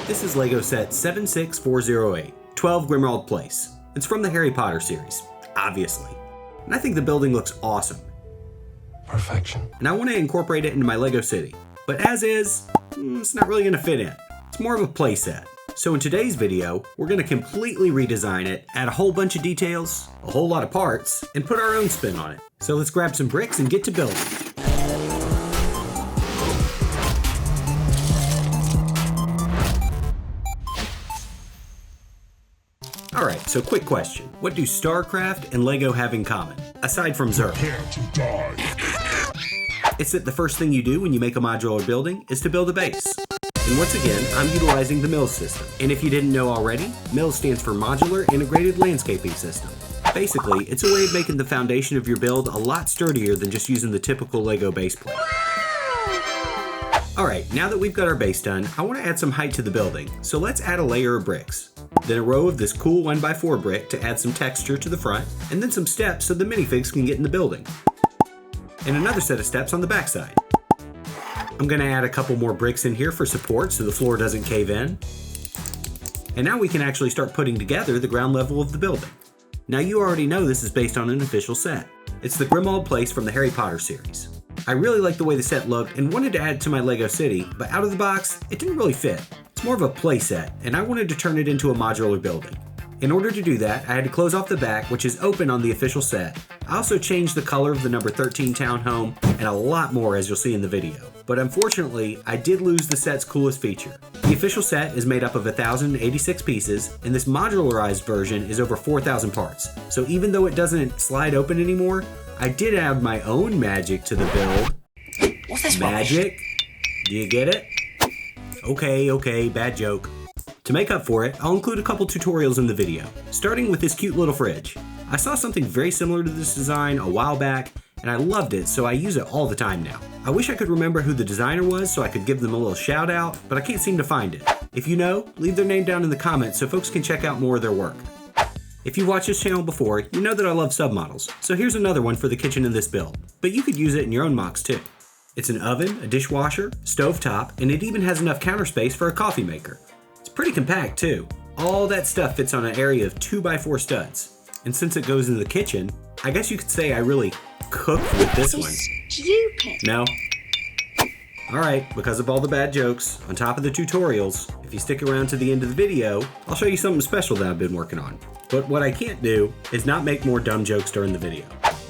This is LEGO set 76408, 12 Grimmauld Place. It's from the Harry Potter series, obviously. And I think the building looks awesome. Perfection. And I want to incorporate it into my LEGO city. But as is, it's not really going to fit in. It's more of a play set. So in today's video, we're going to completely redesign it, add a whole bunch of details, a whole lot of parts, and put our own spin on it. So let's grab some bricks and get to building. Alright, so quick question. What do StarCraft and LEGO have in common, aside from Zerg? Prepare to die. It's that the first thing you do when you make a modular building is to build a base. And once again, I'm utilizing the MILS system. And if you didn't know already, MILS stands for Modular Integrated Landscaping System. Basically, it's a way of making the foundation of your build a lot sturdier than just using the typical LEGO base plate. Alright, now that we've got our base done, I want to add some height to the building, so let's add a layer of bricks. Then a row of this cool 1x4 brick to add some texture to the front, and then some steps so the minifigs can get in the building. And another set of steps on the backside. I'm going to add a couple more bricks in here for support so the floor doesn't cave in. And now we can actually start putting together the ground level of the building. Now you already know this is based on an official set. It's the Grimmauld Place from the Harry Potter series. I really liked the way the set looked and wanted to add it to my LEGO city, but out of the box, it didn't really fit. It's more of a play set, and I wanted to turn it into a modular building. In order to do that, I had to close off the back, which is open on the official set. I also changed the color of the number 13 Townhome, and a lot more as you'll see in the video. But unfortunately, I did lose the set's coolest feature. The official set is made up of 1,086 pieces, and this modularized version is over 4,000 parts. So even though it doesn't slide open anymore, I did add my own magic to the build. What's this Magic? Do you get it? Okay, bad joke. To make up for it, I'll include a couple tutorials in the video, starting with this cute little fridge. I saw something very similar to this design a while back, and I loved it, so I use it all the time now. I wish I could remember who the designer was so I could give them a little shout out, but I can't seem to find it. If you know, leave their name down in the comments so folks can check out more of their work. If you've watched this channel before, you know that I love submodels, so here's another one for the kitchen in this build, but you could use it in your own MOCs too. It's an oven, a dishwasher, stovetop, and it even has enough counter space for a coffee maker. It's pretty compact too. All that stuff fits on an area of 2x4 studs. And since it goes in the kitchen, I guess you could say I really cooked with this one. Stupid. No? Alright, because of all the bad jokes, on top of the tutorials, if you stick around to the end of the video, I'll show you something special that I've been working on. But what I can't do is not make more dumb jokes during the video.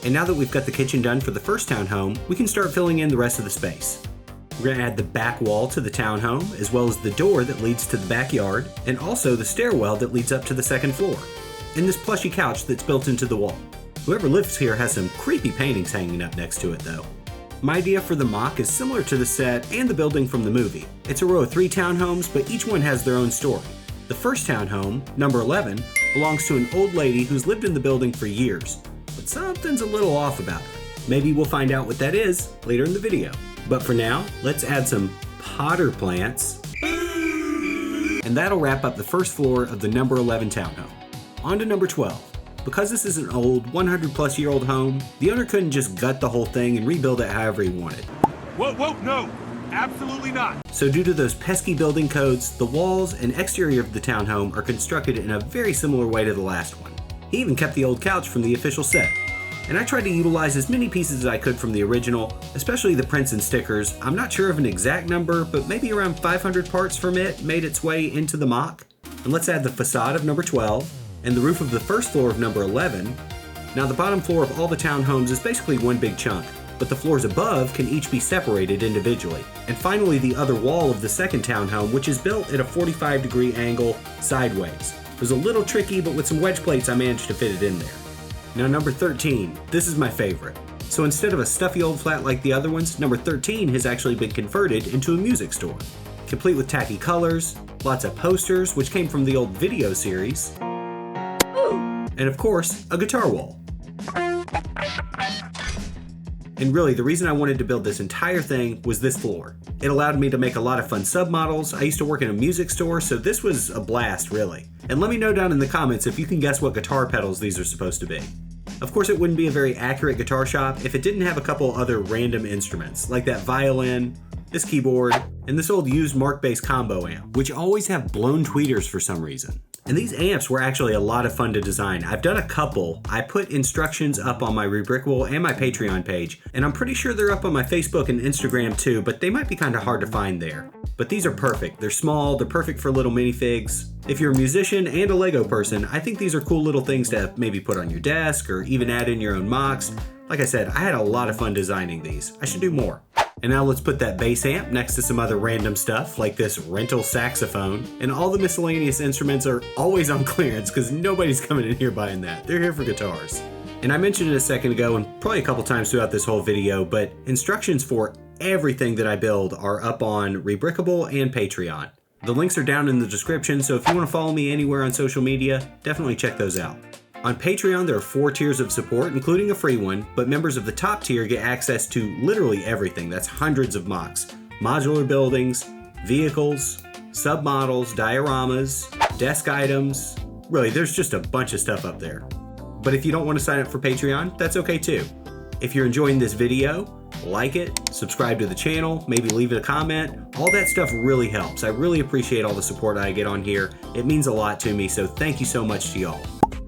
And now that we've got the kitchen done for the first townhome, we can start filling in the rest of the space. We're going to add the back wall to the townhome, as well as the door that leads to the backyard, and also the stairwell that leads up to the second floor, and this plushy couch that's built into the wall. Whoever lives here has some creepy paintings hanging up next to it though. My idea for the MOC is similar to the set and the building from the movie. It's a row of 3 townhomes, but each one has their own story. The first townhome, number 11, belongs to an old lady who's lived in the building for years, but something's a little off about her. Maybe we'll find out what that is later in the video. But for now, let's add some Potter plants, and that'll wrap up the first floor of the number 11 townhome. On to number 12. Because this is an old, 100-plus-year-old home, the owner couldn't just gut the whole thing and rebuild it however he wanted. Whoa, no, absolutely not. So due to those pesky building codes, the walls and exterior of the townhome are constructed in a very similar way to the last one. He even kept the old couch from the official set. And I tried to utilize as many pieces as I could from the original, especially the prints and stickers. I'm not sure of an exact number, but maybe around 500 parts from it made its way into the MOC. And let's add the facade of number 12, and the roof of the first floor of number 11. Now the bottom floor of all the townhomes is basically one big chunk, but the floors above can each be separated individually. And finally the other wall of the second townhome, which is built at a 45-degree angle sideways. It was a little tricky, but with some wedge plates I managed to fit it in there. Now number 13, this is my favorite. So instead of a stuffy old flat like the other ones, number 13 has actually been converted into a music store. Complete with tacky colors, lots of posters, which came from the old video series, and of course, a guitar wall. And really, the reason I wanted to build this entire thing was this floor. It allowed me to make a lot of fun submodels. I used to work in a music store, so this was a blast, really. And let me know down in the comments if you can guess what guitar pedals these are supposed to be. Of course, it wouldn't be a very accurate guitar shop if it didn't have a couple other random instruments, like that violin, this keyboard, and this old used Mark-based combo amp, which always have blown tweeters for some reason. And these amps were actually a lot of fun to design. I've done a couple. I put instructions up on my Rebrickable and my Patreon page, and I'm pretty sure they're up on my Facebook and Instagram too, but they might be kind of hard to find there. But these are perfect. They're small, they're perfect for little minifigs. If you're a musician and a Lego person, I think these are cool little things to maybe put on your desk or even add in your own MOCs. Like I said, I had a lot of fun designing these. I should do more. And now let's put that bass amp next to some other random stuff like this rental saxophone. And all the miscellaneous instruments are always on clearance because nobody's coming in here buying that. They're here for guitars. And I mentioned it a second ago and probably a couple times throughout this whole video, but instructions for everything that I build are up on Rebrickable and Patreon. The links are down in the description, so if you want to follow me anywhere on social media, definitely check those out. On Patreon, there are 4 tiers of support, including a free one, but members of the top tier get access to literally everything. That's hundreds of MOCs, modular buildings, vehicles, submodels, dioramas, desk items. Really, there's just a bunch of stuff up there. But if you don't want to sign up for Patreon, that's okay too. If you're enjoying this video, like it, subscribe to the channel, maybe leave it a comment. All that stuff really helps. I really appreciate all the support I get on here. It means a lot to me, so thank you so much to y'all.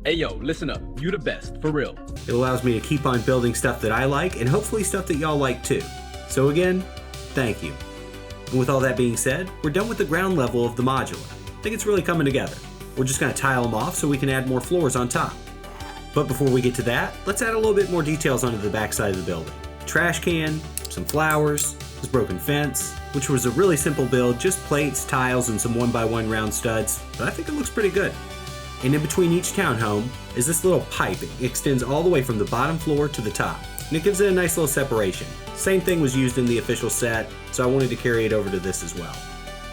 Hey yo, listen up. You the best, for real. It allows me to keep on building stuff that I like and hopefully stuff that y'all like too. So again, thank you. And with all that being said, we're done with the ground level of the modular. I think it's really coming together. We're just gonna tile them off so we can add more floors on top. But before we get to that, let's add a little bit more details onto the back side of the building. Trash can, some flowers, this broken fence, which was a really simple build, just plates, tiles, and some 1x1 round studs, but I think it looks pretty good. And in between each townhome is this little pipe. It extends all the way from the bottom floor to the top, and it gives it a nice little separation. Same thing was used in the official set, so I wanted to carry it over to this as well.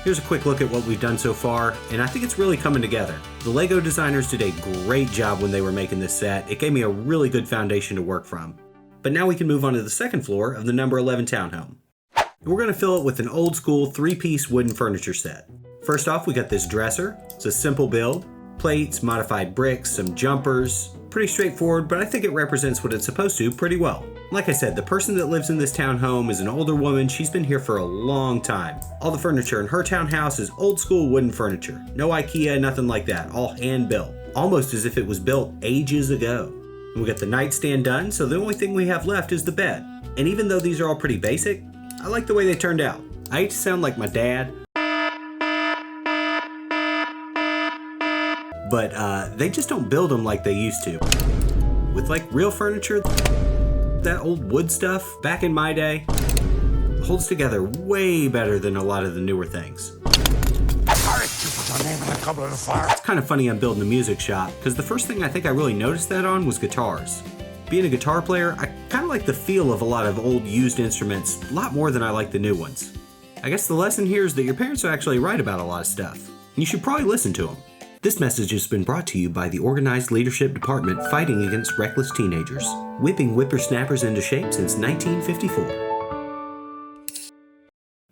Here's a quick look at what we've done so far, and I think it's really coming together. The Lego designers did a great job when they were making this set. It gave me a really good foundation to work from. But now we can move on to the second floor of the number 11 townhome. And we're going to fill it with an old school 3-piece wooden furniture set. First off, we got this dresser. It's a simple build. Plates, modified bricks, some jumpers. Pretty straightforward, but I think it represents what it's supposed to pretty well. Like I said, the person that lives in this townhome is an older woman. She's been here for a long time. All the furniture in her townhouse is old school wooden furniture. No IKEA, nothing like that. All hand built. Almost as if it was built ages ago. And we got the nightstand done, so the only thing we have left is the bed. And even though these are all pretty basic, I like the way they turned out. I hate to sound like my dad, but they just don't build them like they used to. With like real furniture, that old wood stuff back in my day holds together way better than a lot of the newer things. It's kind of funny I'm building a music shop, because the first thing I think I really noticed that on was guitars. Being a guitar player, I kind of like the feel of a lot of old used instruments a lot more than I like the new ones. I guess the lesson here is that your parents are actually right about a lot of stuff, and you should probably listen to them. This message has been brought to you by the Organized Leadership Department fighting against reckless teenagers, whipping whippersnappers into shape since 1954.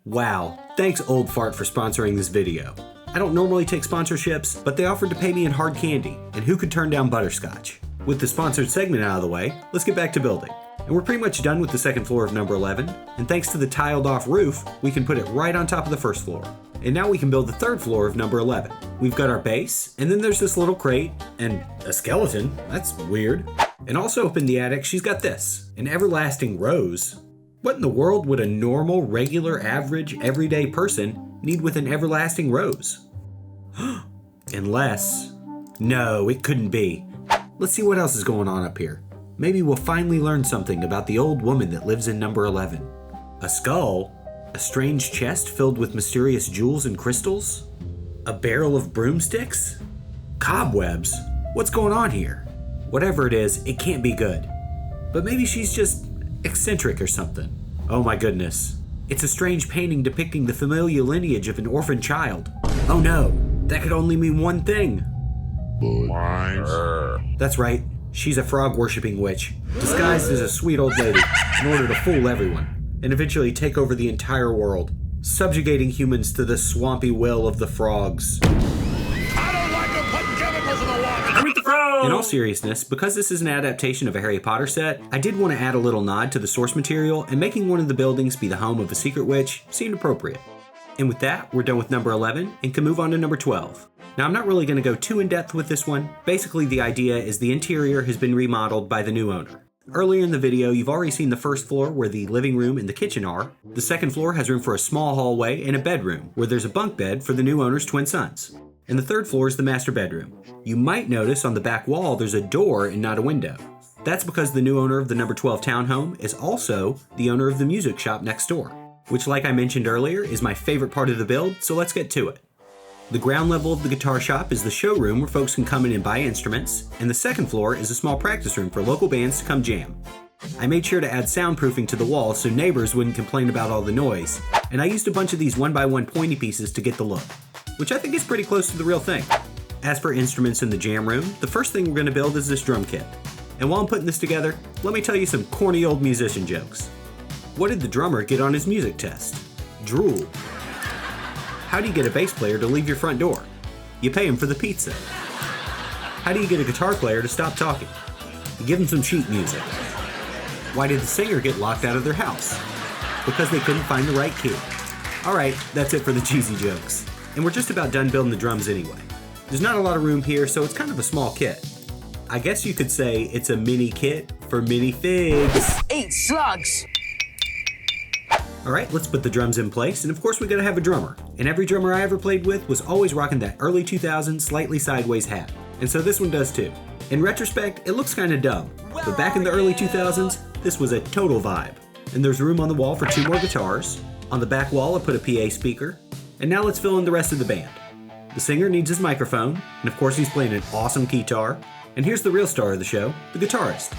Wow, thanks Old Fart for sponsoring this video. I don't normally take sponsorships, but they offered to pay me in hard candy, and who could turn down butterscotch? With the sponsored segment out of the way, let's get back to building. And we're pretty much done with the second floor of number 11, and thanks to the tiled off roof, we can put it right on top of the first floor. And now we can build the third floor of number 11. We've got our base, and then there's this little crate, and a skeleton, that's weird. And also up in the attic, she's got this, an everlasting rose. What in the world would a normal, regular, average, everyday person need with an everlasting rose? Unless... No, it couldn't be. Let's see what else is going on up here. Maybe we'll finally learn something about the old woman that lives in number 11. A skull? A strange chest filled with mysterious jewels and crystals? A barrel of broomsticks? Cobwebs? What's going on here? Whatever it is, it can't be good. But maybe she's just eccentric or something. Oh my goodness. It's a strange painting depicting the familial lineage of an orphan child. Oh no, that could only mean one thing. That's right, she's a frog-worshipping witch, disguised as a sweet old lady in order to fool everyone, and eventually take over the entire world, subjugating humans to the swampy will of the frogs. I don't like them putting chemicals in the water. Meet the frog! In all seriousness, because this is an adaptation of a Harry Potter set, I did want to add a little nod to the source material, and making one of the buildings be the home of a secret witch seemed appropriate. And with that, we're done with number 11 and can move on to number 12. Now, I'm not really going to go too in-depth with this one. Basically, the idea is the interior has been remodeled by the new owner. Earlier in the video, you've already seen the first floor where the living room and the kitchen are. The second floor has room for a small hallway and a bedroom, where there's a bunk bed for the new owner's twin sons. And the third floor is the master bedroom. You might notice on the back wall there's a door and not a window. That's because the new owner of the number 12 townhome is also the owner of the music shop next door, which, like I mentioned earlier, is my favorite part of the build, so let's get to it. The ground level of the guitar shop is the showroom where folks can come in and buy instruments, and the second floor is a small practice room for local bands to come jam. I made sure to add soundproofing to the walls so neighbors wouldn't complain about all the noise, and I used a bunch of these 1x1 pointy pieces to get the look, which I think is pretty close to the real thing. As for instruments in the jam room, the first thing we're going to build is this drum kit. And while I'm putting this together, let me tell you some corny old musician jokes. What did the drummer get on his music test? Drool. How do you get a bass player to leave your front door? You pay him for the pizza. How do you get a guitar player to stop talking? You give him some sheet music. Why did the singer get locked out of their house? Because they couldn't find the right key. Alright, that's it for the cheesy jokes. And we're just about done building the drums anyway. There's not a lot of room here, so it's kind of a small kit. I guess you could say it's a mini kit for mini figs. Eat slugs! Alright, let's put the drums in place, and of course we gotta have a drummer. And every drummer I ever played with was always rocking that early 2000s slightly sideways hat. And so this one does too. In retrospect, it looks kinda dumb, but back in the early 2000s, this was a total vibe. And there's room on the wall for 2 more guitars. On the back wall I put a PA speaker. And now let's fill in the rest of the band. The singer needs his microphone, and of course he's playing an awesome guitar. And here's the real star of the show, the guitarist.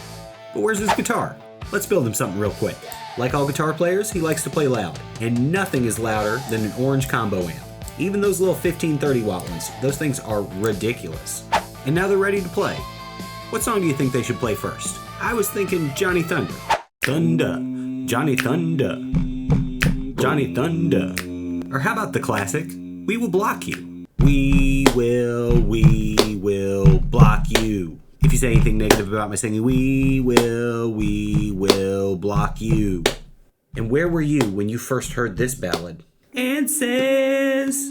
But where's his guitar? Let's build him something real quick. Like all guitar players, he likes to play loud, and nothing is louder than an orange combo amp. Even those little 1530 watt ones, those things are ridiculous. And now they're ready to play. What song do you think they should play first? I was thinking Johnny Thunder. Thunder, Johnny Thunder, Johnny Thunder. Or how about the classic, We Will Block You? We will block you. If you say anything negative about my singing, we will block you. And where were you when you first heard this ballad? And says,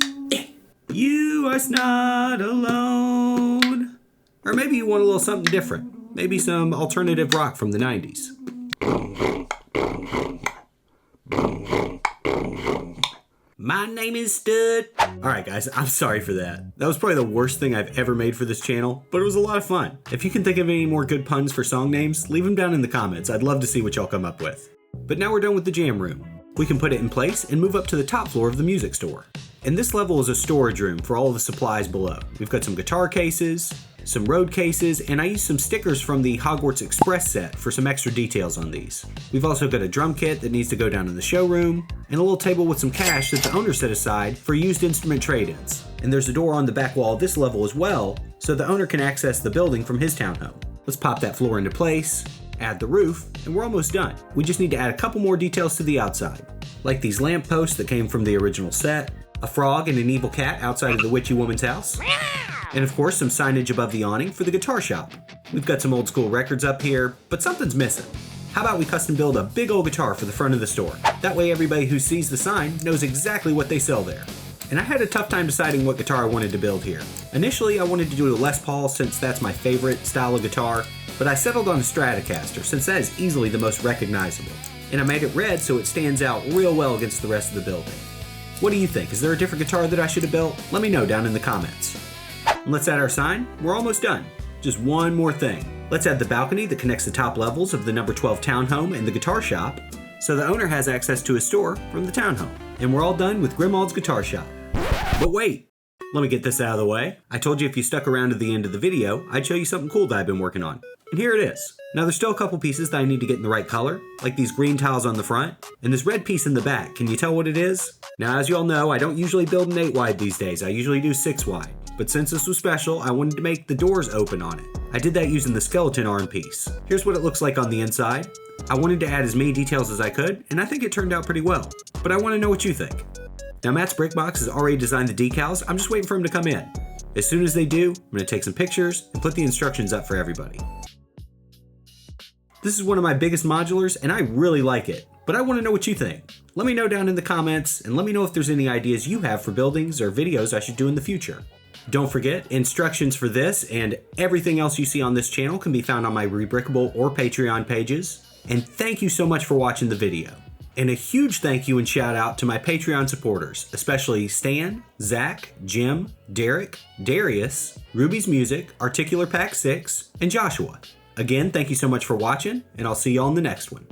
you are not alone. Or maybe you want a little something different. Maybe some alternative rock from the 90s. My name is Stud. Alright guys, I'm sorry for that. That was probably the worst thing I've ever made for this channel, but it was a lot of fun. If you can think of any more good puns for song names, leave them down in the comments. I'd love to see what y'all come up with. But now we're done with the jam room. We can put it in place and move up to the top floor of the music store. And this level is a storage room for all of the supplies below. We've got some guitar cases, some road cases, and I used some stickers from the Hogwarts Express set for some extra details on these. We've also got a drum kit that needs to go down in the showroom, and a little table with some cash that the owner set aside for used instrument trade-ins. And there's a door on the back wall of this level as well, so the owner can access the building from his townhome. Let's pop that floor into place, add the roof, and we're almost done. We just need to add a couple more details to the outside, like these lamp posts that came from the original set, a frog and an evil cat outside of the witchy woman's house, and of course some signage above the awning for the guitar shop. We've got some old school records up here, but something's missing. How about we custom build a big old guitar for the front of the store? That way everybody who sees the sign knows exactly what they sell there. And I had a tough time deciding what guitar I wanted to build here. Initially I wanted to do a Les Paul since that's my favorite style of guitar, but I settled on a Stratocaster since that is easily the most recognizable. And I made it red so it stands out real well against the rest of the building. What do you think? Is there a different guitar that I should have built? Let me know down in the comments. And let's add our sign. We're almost done. Just one more thing. Let's add the balcony that connects the top levels of the number 12 townhome and the guitar shop, so the owner has access to his store from the townhome. And we're all done with Grimauld's guitar shop. But wait, let me get this out of the way. I told you if you stuck around to the end of the video, I'd show you something cool that I've been working on. And here it is. Now there's still a couple pieces that I need to get in the right color, like these green tiles on the front, and this red piece in the back. Can you tell what it is? Now as you all know, I don't usually build an 8 wide these days, I usually do 6 wide. But since this was special, I wanted to make the doors open on it. I did that using the skeleton arm piece. Here's what it looks like on the inside. I wanted to add as many details as I could, and I think it turned out pretty well. But I want to know what you think. Now Matt's Brick Box has already designed the decals, I'm just waiting for him to come in. As soon as they do, I'm going to take some pictures and put the instructions up for everybody. This is one of my biggest modulars and I really like it, but I want to know what you think. Let me know down in the comments and let me know if there's any ideas you have for buildings or videos I should do in the future. Don't forget, instructions for this and everything else you see on this channel can be found on my Rebrickable or Patreon pages. And thank you so much for watching the video. And a huge thank you and shout out to my Patreon supporters, especially Stan, Zach, Jim, Derek, Darius, Ruby's Music, Articular Pack 6, and Joshua. Again, thank you so much for watching, and I'll see you on the next one.